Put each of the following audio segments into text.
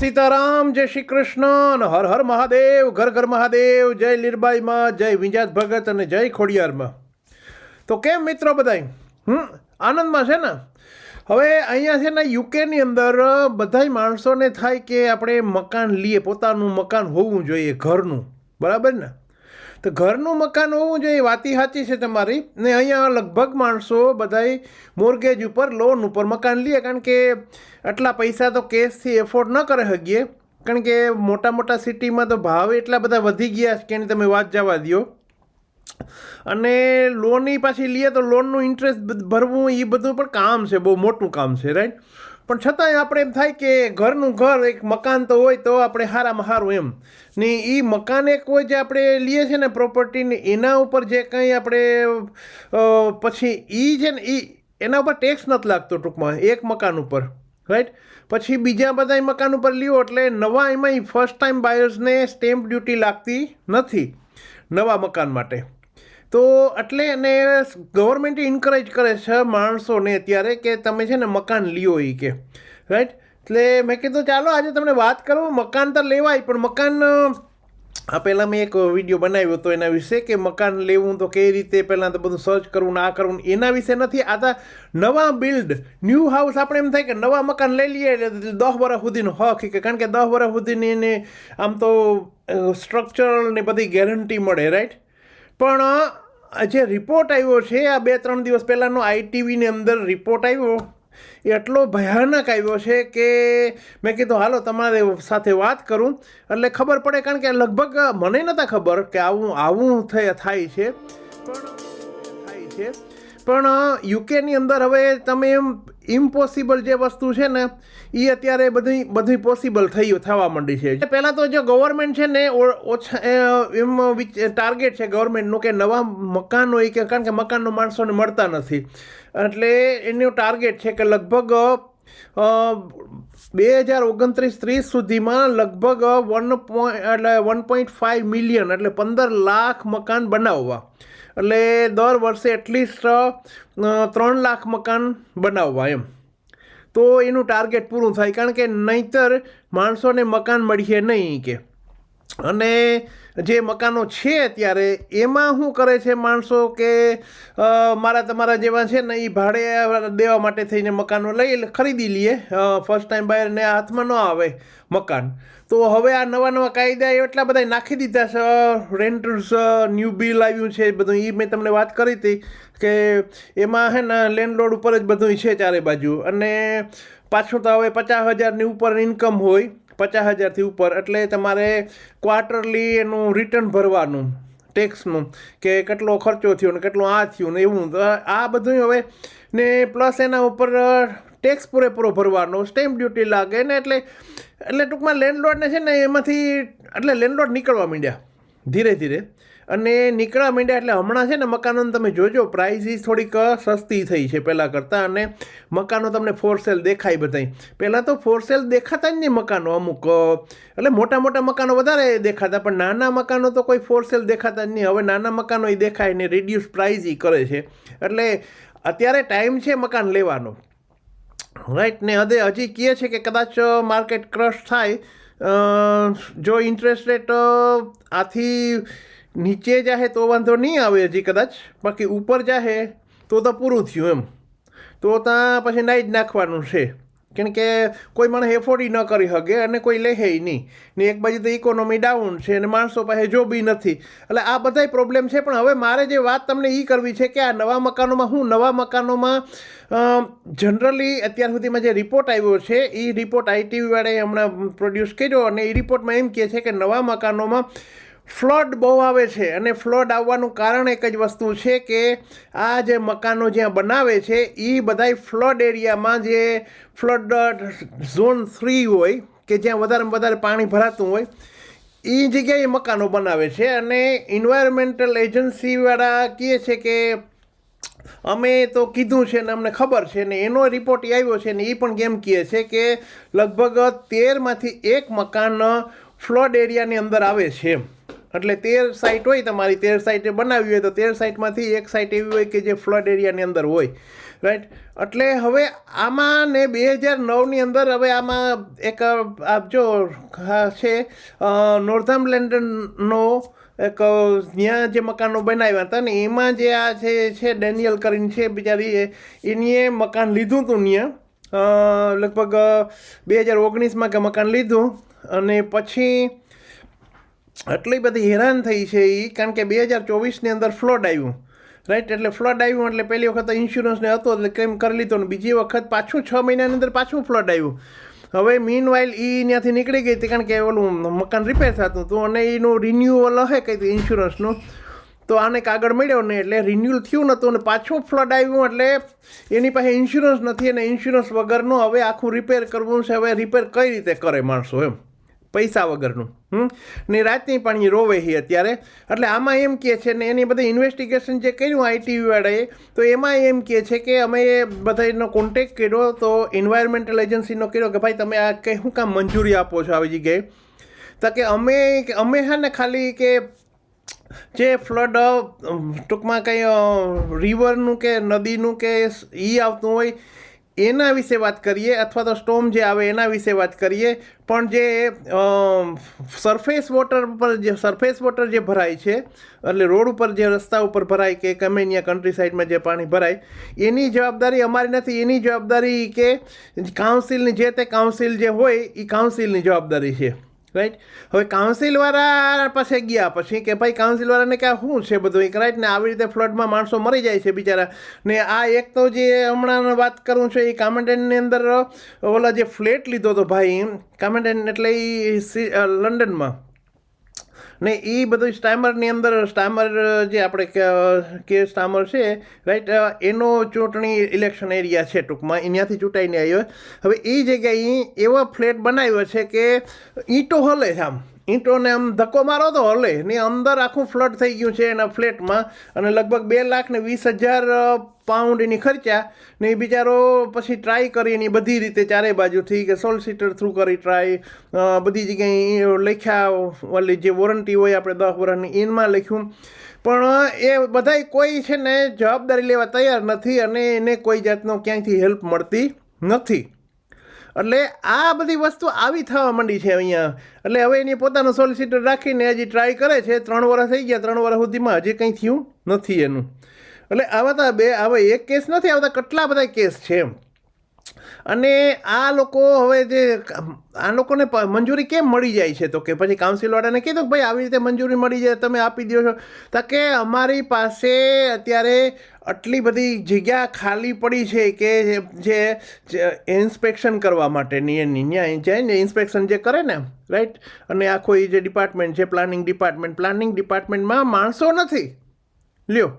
સીતારામ, જય શ્રી કૃષ્ણ અને હર હર મહાદેવ, ઘર ઘર મહાદેવ, જય લીરબાઈમાં, જય વિંજાત ભગત અને જય ખોડિયારમાં. તો કેમ મિત્રો બધાય આનંદમાં છે ને? હવે અહીંયા છે ને યુકેની અંદર બધાય માણસોને થાય કે આપણે મકાન લઈએ, પોતાનું મકાન હોવું જોઈએ, ઘરનું, બરાબર ને? તો ઘરનું મકાન હોવું જોઈએ, વાતી સાચી છે તમારી. ને અહીંયા લગભગ માણસો બધાય મોર્ગેજ ઉપર, લોન ઉપર મકાન લે, કારણ કે આટલા પૈસા તો કેશથી એફોર્ડ ન કરી શકીએ, કારણ કે મોટા મોટા સિટીમાં તો ભાવ એટલા બધા વધી ગયા છે કે એની તમે વાત જવા દો. અને લોનની પાછી લઈએ તો લોનનું ઇન્ટરેસ્ટ ભરવું એ બધું પણ કામ છે, બહુ મોટું કામ છે, રાઈટ? પણ છતાંય આપણે એમ થાય કે ઘરનું ઘર, એક મકાન તો હોય તો આપણે સારામાં સારું એમ. ને એ મકાન એક હોય જે આપણે લઈએ છીએ ને પ્રોપર્ટીને, એના ઉપર જે કંઈ આપણે પછી એ છે ને એના ઉપર ટેક્સ નથી લાગતો ટૂંકમાં, એક મકાન ઉપર, રાઈટ? પછી બીજા બધા મકાન ઉપર લ્યો એટલે નવા એમાં ફર્સ્ટ ટાઈમ બાયર્સને સ્ટેમ્પ ડ્યુટી લાગતી નથી નવા મકાન માટે. તો એટલે એને ગવર્મેન્ટ ઇન્કરેજ કરે છે માણસોને અત્યારે કે તમે છે ને મકાન લ્યો એ કે, રાઈટ? એટલે મેં કીધું ચાલો આજે તમને વાત કરું. મકાન તો લેવાય, પણ મકાન આ પહેલાં મેં એક વિડીયો બનાવ્યો હતો એના વિશે કે મકાન લેવું તો કઈ રીતે, પહેલાં તો બધું સર્ચ કરવું ને આ કરવું, એના વિશે નથી. આ તો નવા બિલ્ડ, ન્યૂ હાઉસ, આપણે એમ થાય કે નવા મકાન લઈ લઈએ એટલે 10 વર્ષ સુધીનો હક, કારણ કે 10 વર્ષ સુધીની એને આમ તો સ્ટ્રક્ચરલ ને બધી ગેરંટી મળે, રાઈટ? પણ જે રિપોર્ટ આવ્યો છે આ 2-3 દિવસ પહેલાંનો આઈટીવીની અંદર રિપોર્ટ આવ્યો, એ એટલો ભયાનક આવ્યો છે કે મેં કીધું હાલો તમારે સાથે વાત કરું એટલે ખબર પડે, કારણ કે લગભગ મને નહોતા ખબર કે આવું થાય છે. પણ યુકેની અંદર હવે તમે એમ ઇમ્પોસિબલ જે વસ્તુ છે ને એ અત્યારે બધી પોસિબલ થવા માંડી છે. પહેલાં તો જો ગવર્મેન્ટ છે ને ઓછા એમ ટાર્ગેટ છે ગવર્મેન્ટનું કે નવા મકાનો હોય કે, કારણ કે મકાનનો માણસોને મળતા નથી, એટલે એનું ટાર્ગેટ છે કે લગભગ 2029-30 સુધીમાં લગભગ 1.5 મિલિયન એટલે 15 લાખ મકાન બનાવવા, એટલે દર વર્ષે એટલીસ્ટ 3 લાખ મકાન બનાવવા એમ. તો એનું ટાર્ગેટ પૂરું થાય, કારણ કે નહીંતર માણસોને મકાન મળીએ નહીં કે. અને જે મકાનો છે અત્યારે એમાં શું કરે છે માણસો કે મારા તમારા જેવા છે ને એ ભાડે દેવા માટે થઈને મકાનો ખરીદી લઈએ, ફર્સ્ટ ટાઈમ બાયરને હાથમાં ન આવે મકાન. તો હવે આ નવા કાયદા એટલા બધા નાખી દીધા છે, રેન્ટર્સ ન્યૂ બિલ આવ્યું છે બધું, એ મેં તમને વાત કરી હતી કે એમાં છે ને લેન્ડલોર્ડ ઉપર જ બધું છે ચારે બાજુ. અને પાછું તો હવે 50,000ની ઉપર ઇન્કમ હોય, 50,000થી ઉપર, એટલે તમારે ક્વાર્ટરલી એનું રિટર્ન ભરવાનું ટેક્સનું, કે કેટલો ખર્ચો થયો ને કેટલું આ થયું ને એવું. આ બધું હવે ને પ્લસ એના ઉપર ટેક્સ પૂરેપૂરો ભરવાનો, સ્ટેમ્પ ડ્યુટી લાગે ને, એટલે ટૂંકમાં લેન્ડલોર્ડને છે ને એમાંથી એટલે લેન્ડલોર્ડ નીકળવા માંડ્યા ધીરે ધીરે. અને નીકળવા માંડ્યા એટલે હમણાં છે ને મકાનોને તમે જોજો પ્રાઇઝ થોડીક સસ્તી થઈ છે પહેલાં કરતાં, અને મકાનો તમને ફોર સેલ દેખાય બધાય. પહેલાં તો ફોર સેલ દેખાતા જ નહીં મકાનો અમુક, એટલે મોટા મોટા મકાનો વધારે દેખાતા, પણ નાના મકાનો તો કોઈ ફોર સેલ દેખાતા જ નહીં. હવે નાના મકાનો એ દેખાય ને રિડ્યુસ પ્રાઇઝ એ કરે છે, એટલે અત્યારે ટાઈમ છે મકાન લેવાનો, રાઈટ? ને હજી કહે છે કે કદાચ માર્કેટ ક્રશ થાય, જો ઇન્ટરેસ્ટ રેટ આથી નીચે જાહે તો વાંધો નહીં આવે હજી કદાચ, બાકી ઉપર જાહે તો પૂરું થયું એમ. તો ત્યાં પછી નાઈ જ નાખવાનું છે, કારણ કે કોઈ માણસ એફોર્ડ ન કરી શકે અને કોઈ લેહે નહીં. ને એક બાજુ તો ઇકોનોમી ડાઉન છે અને માણસો પાસે જોબી નથી, એટલે આ બધાય પ્રોબ્લેમ છે. પણ હવે મારે જે વાત તમને એ કરવી છે કે આ નવા મકાનોમાં જનરલી અત્યાર સુધીમાં જે રિપોર્ટ આવ્યો છે એ રિપોર્ટ આઈટીવીવાળાએ હમણાં પ્રોડ્યુસ કર્યો, અને એ રિપોર્ટમાં એમ કહે છે કે નવા મકાનોમાં ફ્લડ બહુ આવે છે. અને ફ્લડ આવવાનું કારણ એક જ વસ્તુ છે કે આ જે મકાનો જ્યાં બનાવે છે એ બધાય ફ્લડ એરિયામાં, જે ફ્લડ ઝોન 3 હોય કે જ્યાં વધારેમાં વધારે પાણી ભરાતું હોય, એ જગ્યાએ મકાનો બનાવે છે. અને એન્વાયરમેન્ટલ એજન્સીવાળા કહે છે કે અમે તો કીધું છે ને અમને ખબર છે, ને એનો રિપોર્ટ આવ્યો છે ને એ પણ કેમ કહે છે કે લગભગ 13માંથી 1 મકાન ફ્લડ એરિયાની અંદર આવે છે. એટલે 13 સાઇટ હોય તમારી, 13 સાઇટે બનાવી હોય તો 13 સાઇટમાંથી 1 સાઇટ એવી હોય કે જે ફ્લડ એરિયાની અંદર હોય. રાઈટ. એટલે હવે આમાં ને 2009ની અંદર હવે આમાં એક જો છે નોર્થમ્બરલેન્ડનો એક ત્યાં જે મકાનો બનાવ્યા હતા ને એમાં જે આ છે ડેનિયલ કરીને છે બિચારી, એની મકાન લીધું હતું ત્યાં લગભગ 2019માં કે મકાન લીધું, અને પછી આટલી બધી હેરાન થઈ છે એ, કારણ કે 2024ની અંદર ફ્લડ આવ્યું, રાઈટ. એટલે ફ્લડ આવ્યું એટલે પહેલી વખત ઇન્સ્યોરન્સને હતો એટલે ક્લેમ કરી લીધો, ને બીજી વખત પાછું 6 મહિનાની અંદર પાછું ફ્લડ આવ્યું. હવે મીન વાઇલ એ ત્યાંથી નીકળી ગઈ હતી, કારણ કે ઓલું મકાન રિપેર થતું હતું અને એનું રિન્યુઅલ હશે કંઈ ઇન્સ્યોરન્સનું, તો આને કાગળ મળ્યો નહીં એટલે રિન્યુઅલ થયું નહોતું, અને પાછું ફ્લડ આવ્યું એટલે એની પાસે ઇન્સ્યોરન્સ નથી, અને ઇન્સ્યોરન્સ વગરનું હવે આખું રિપેર કરવું છે. હવે રિપેર કઈ રીતે કરે માણસો, એમ પૈસા વગરનું. ને રાતની પાણી રોવે છે અત્યારે. એટલે આમાં એમ કહે છે ને એની બધી ઇન્વેસ્ટિગેશન જે કર્યું આઈટીવાળાએ, તો એમાં એમ કહે છે કે અમે બધાનો કોન્ટેક્ટ કર્યો, તો એન્વાયરમેન્ટલ એજન્સીનો કર્યો કે ભાઈ તમે આ કંઈ શું કામ મંજૂરી આપો છો આવી જગ્યાએ, તો કે અમે છે ને ખાલી કે જે ફ્લડ ટૂંકમાં કંઈ રિવરનું કે નદીનું કે એ આવતું હોય એના વિશે વાત કરીએ, અથવા તો સ્ટોર્મ જે આવે એના વિશે વાત કરીએ, પણ જે સરફેસ વોટર જે ભરાય છે, એટલે રોડ ઉપર જે રસ્તા ઉપર ભરાય કે ગમે ત્યાં કન્ટ્રી સાઈડમાં જે પાણી ભરાય, એની જવાબદારી અમારી નથી. એની જવાબદારી કે કાઉન્સિલની, જે તે કાઉન્સિલ જે હોય એ કાઉન્સિલની જવાબદારી છે, રાઈટ. હવે કાઉન્સિલવાળા પાસે ગયા પછી કે ભાઈ કાઉન્સિલવાળાને કે શું છે બધું એક, રાઈટ. ને આવી રીતે ફ્લડમાં માણસો મરી જાય છે બિચારા. ને આ એક તો જે હમણાં વાત કરું છું એ કામેન્ડનની અંદર ઓલા જે ફ્લેટ લીધો હતો ભાઈ, કામેન્ડન એટલે એ લંડનમાં, ને એ બધું સ્ટામરની અંદર, સ્ટામર જે આપણે કે સ્ટામર છે, રાઈટ, એનો ચૂંટણી ઇલેક્શન એરિયા છે ટૂંકમાં, ત્યાંથી ચૂંટાઈને આવ્યો. હવે એ જગ્યાએ એવો ફ્લેટ બનાવ્યો છે કે ઈંટો હલે છે, આમ ઈંટોને આમ ધક્કો મારો તો હલે, ને અંદર આખું ફ્લડ થઈ ગયું છે એના ફ્લેટમાં, અને લગભગ 2,20,000 પાઉન્ડ એની ખર્ચા. ને એ બિચારો પછી ટ્રાય કરી એની બધી રીતે ચારે બાજુથી કે સોલિસિટર થ્રુ કરી ટ્રાય, બધી જગ્યાએ લખ્યા, ઓલી જે વોરંટી હોય આપણે 10 વર્ષની એમાં લખ્યું, પણ એ બધાય કોઈ છે ને જવાબદારી લેવા તૈયાર નથી, અને એને કોઈ જાતનો ક્યાંયથી હેલ્પ મળતી નથી. એટલે આ બધી વસ્તુ આવી થવા માંડી છે અહીંયા. એટલે હવે એની પોતાનું સોલિસિટર રાખીને હજી ટ્રાય કરે છે. 3 વર્ષ થઈ ગયા, 3 વર્ષ સુધીમાં હજી કંઈ થયું નથી એનું. એટલે આવા તો હવે એક કેસ નથી આવતા, કેટલા બધા કેસ છે. અને આ લોકો હવે જે આ લોકોને મંજૂરી કેમ મળી જાય છે, તો કે પછી કાઉન્સિલવાળાને કીધું કે ભાઈ આવી રીતે મંજૂરી મળી જાય, તમે આપી દો છો. તો કે અમારી પાસે અત્યારે આટલી બધી જગ્યા ખાલી પડી છે કે જે ઇન્સ્પેક્શન કરવા માટેની એની ત્યાં જઈને ઇન્સ્પેક્શન જે કરે ને, રાઈટ. અને આખો એ જે ડિપાર્ટમેન્ટ છે પ્લાનિંગ ડિપાર્ટમેન્ટમાં માણસો નથી. લ્યો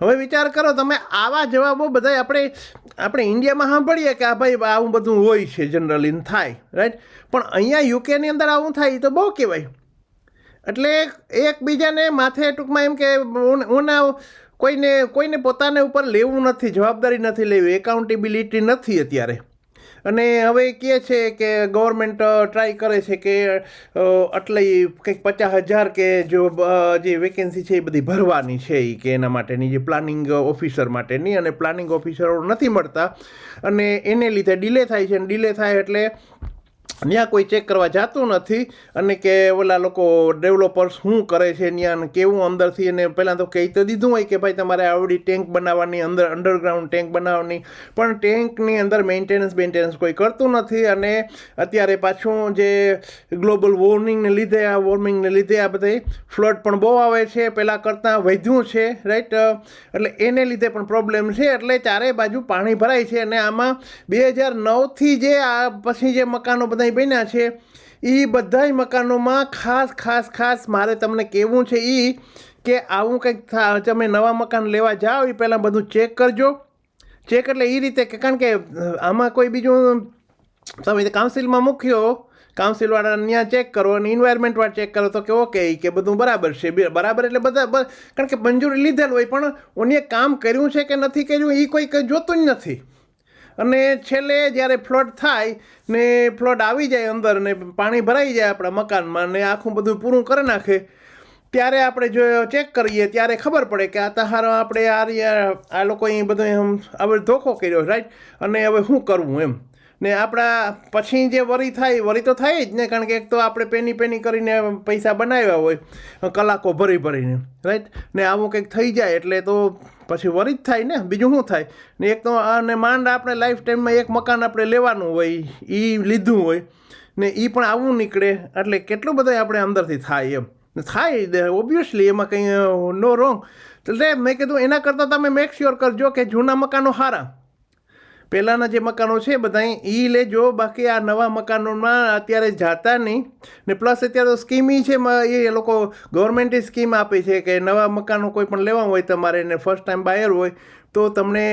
હવે વિચાર કરો તમે, આવા જવાબો બધા આપણે ઇન્ડિયામાં સાંભળીએ કે આ ભાઈ આવું બધું હોય છે, જનરલી થાય, રાઈટ. પણ અહીંયા યુકેની અંદર આવું થાય તો બહુ કહેવાય. એટલે એકબીજાને માથે ટૂંકમાં એમ કે કોઈને પોતાને ઉપર લેવું નથી, જવાબદારી નથી લેવી, એકાઉન્ટેબિલિટી નથી અત્યારે. અને હવે કહે છે કે ગવર્મેન્ટ ટ્રાય કરે છે કે આટલી કંઈક 50,000 કે જે વેકેન્સી છે એ બધી ભરવાની છે એ, કે એના માટેની જે પ્લાનિંગ ઓફિસર માટેની, અને પ્લાનિંગ ઓફિસરો નથી મળતા, અને એને લીધે ડિલે થાય છે. અને ડિલે થાય એટલે ત્યાં કોઈ ચેક કરવા જતું નથી, અને કે ઓલા લોકો ડેવલપર્સ શું કરે છે ત્યાં કેવું અંદરથી, એને પહેલાં તો કહી તો દીધું હોય કે ભાઈ તમારે આવડી ટેન્ક બનાવવાની, અંડરગ્રાઉન્ડ ટેન્ક બનાવવાની, પણ ટેન્કની અંદર મેન્ટેનન્સ કોઈ કરતું નથી. અને અત્યારે પાછું જે ગ્લોબલ વોર્મિંગને લીધે આ બધે ફ્લડ પણ બહુ આવે છે, પહેલાં કરતાં વધ્યું છે, રાઈટ. એટલે એને લીધે પણ પ્રોબ્લેમ છે. એટલે ચારે બાજુ પાણી ભરાય છે. અને આમાં 2009થી જે આ પછી જે મકાનો બધા બન્યા છે એ બધાય મકાનોમાં ખાસ મારે તમને કહેવું છે એ કે આવું કંઈક તમે નવા મકાન લેવા જાઓ એ પહેલાં બધું ચેક કરજો. ચેક એટલે એ રીતે કે, કારણ કે આમાં કોઈ બીજું તમે કાઉન્સિલમાં મૂક્યો, કાઉન્સિલવાળાને ત્યાં ચેક કરો અને એન્વાયરમેન્ટવાળા ચેક કરો તો કે ઓકે કે બધું બરાબર છે. બરાબર એટલે બધા, કારણ કે મંજૂરી લીધેલ હોય પણ ઓને કામ કર્યું છે કે નથી કર્યું એ કોઈ જોતું જ નથી. અને છેલ્લે જ્યારે ફ્લડ થાય ને ફ્લડ આવી જાય અંદર ને પાણી ભરાઈ જાય આપણા મકાનમાં ને આખું બધું પૂરું કરી નાખે, ત્યારે આપણે જો ચેક કરીએ ત્યારે ખબર પડે કે આ તહારો આપણે આ લોકોએ બધું હવે ધોખો કર્યો, રાઈટ, અને હવે શું કરવું એમ. ને આપણા પછી જે વરી તો થાય જ ને, કારણ કે એક તો આપણે પેની કરીને પૈસા બનાવ્યા હોય કલાકો ભરીને, રાઈટ, ને આવું કંઈક થઈ જાય એટલે તો પછી વરી જ થાય ને, બીજું શું થાય. ને એક તો અને માંડ આપણે લાઈફ ટાઈમમાં એક મકાન આપણે લેવાનું હોય, એ લીધું હોય ને એ પણ આવું નીકળે, એટલે કેટલું બધું આપણે અંદરથી થાય એમ. થાય ઓબ્વિયસલી, એમાં કંઈ નો રોંગ. એટલે મેં કીધું એના કરતાં તમે મેક શ્યોર કરજો કે જૂના મકાનો સારા, પહેલાંના જે મકાનો છે બધા એ લેજો. બાકી આ નવા મકાનોમાં અત્યારે જાતા નહીં. ને પ્લસ અત્યારે તો સ્કીમ છે, એ લોકો ગવર્મેન્ટે સ્કીમ આપી છે કે નવા મકાનો કોઈ પણ લેવા હોય તમારે ને ફર્સ્ટ ટાઈમ બાયર હોય તો તમને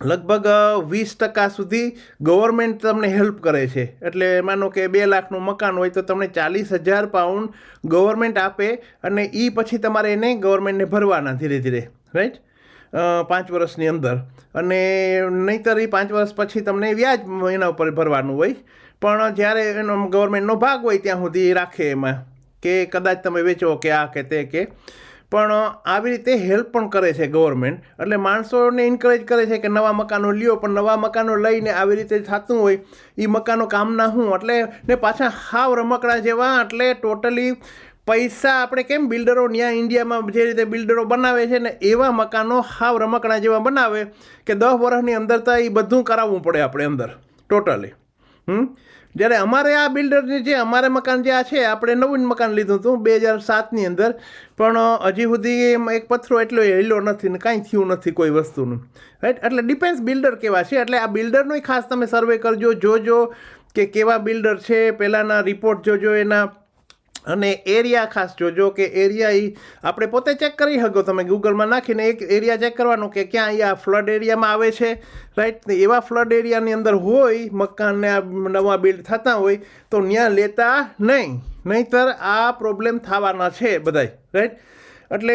લગભગ 20% સુધી ગવર્મેન્ટ તમને હેલ્પ કરે છે. એટલે માનો કે 2 લાખનું મકાન હોય તો તમને 40,000 પાઉન્ડ ગવર્મેન્ટ આપે, અને એ પછી તમારે એને ગવર્મેન્ટને ભરવાના ધીરે ધીરે, રાઈટ, 5 વર્ષની અંદર. અને નહીંતર એ 5 વર્ષ પછી તમને વ્યાજ એના ઉપર ભરવાનું હોય. પણ જ્યારે એનો ગવર્મેન્ટનો ભાગ હોય ત્યાં સુધી રાખે એમાં, કે કદાચ તમે વેચો કે આ કે તે કે. પણ આવી રીતે હેલ્પ પણ કરે છે ગવર્મેન્ટ. એટલે માણસોને એન્કરેજ કરે છે કે નવા મકાનો લ્યો, પણ નવા મકાનો લઈને આવી રીતે થતું હોય એ મકાનો કામના શું, એટલે ને પાછા હાવ રમકડા જેવા. એટલે ટોટલી પૈસા આપણે કેમ બિલ્ડરો ત્યાં ઇન્ડિયામાં જે રીતે બિલ્ડરો બનાવે છે ને, એવા મકાનો હાવ રમકડા જેવા બનાવે કે 10 વર્ષની અંદર તો એ બધું કરાવવું પડે આપણે અંદર ટોટલી. જ્યારે અમારે આ બિલ્ડરની જે અમારે મકાન જે આ છે, આપણે નવું જ મકાન લીધું હતું 2007ની અંદર, પણ હજી સુધી એમાં એક પથ્થરો એટલો હિલ્યો નથી ને કાંઈ થયું નથી કોઈ વસ્તુનું, રાઈટ. એટલે ડિપેન્ડ્સ બિલ્ડર કેવા છે. એટલે આ બિલ્ડરનોય ખાસ તમે સર્વે કરજો, જોજો કે કેવા બિલ્ડર છે, પહેલાંના રિપોર્ટ જોજો એના, અને એરિયા ખાસ જોજો કે એરિયા એ આપણે પોતે ચેક કરી શકો. તમે ગૂગલમાં નાખીને એક એરિયા ચેક કરવાનો કે ક્યાં અહીંયા ફ્લડ એરિયામાં આવે છે, રાઈટ. એવા ફ્લડ એરિયાની અંદર હોય મકાનને આ નવા બિલ્ડ થતા હોય તો ત્યાં લેતા નહીંતર આ પ્રોબ્લેમ થવાના છે બધાય, રાઈટ. એટલે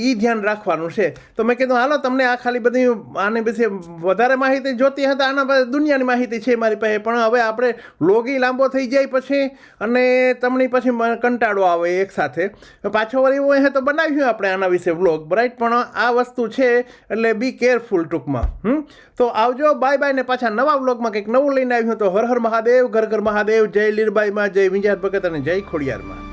એ ધ્યાન રાખવાનું છે. તો મેં કીધું હાલો તમને આ ખાલી બધી આની વિશે વધારે માહિતી જોતી હતા. આના પાસે દુનિયાની માહિતી છે મારી પાસે, પણ હવે આપણે વ્લોગ લાંબો થઈ જાય પછી અને તમને પછી કંટાળો આવે એક સાથે. પાછો વાર એવું હોય તો બનાવ્યું આપણે આના વિશે વ્લોગ, રાઈટ. પણ આ વસ્તુ છે એટલે બી કેરફુલ ટૂંકમાં. તો આવજો, બાય ને પાછા નવા વ્લોગમાં કંઈક નવું લઈને આવ્યું. તો હર હર મહાદેવ, ઘર ઘર મહાદેવ, જય લીરબાઈમાં, જય વિંજાર ભગત અને જય ખોડિયારમાં.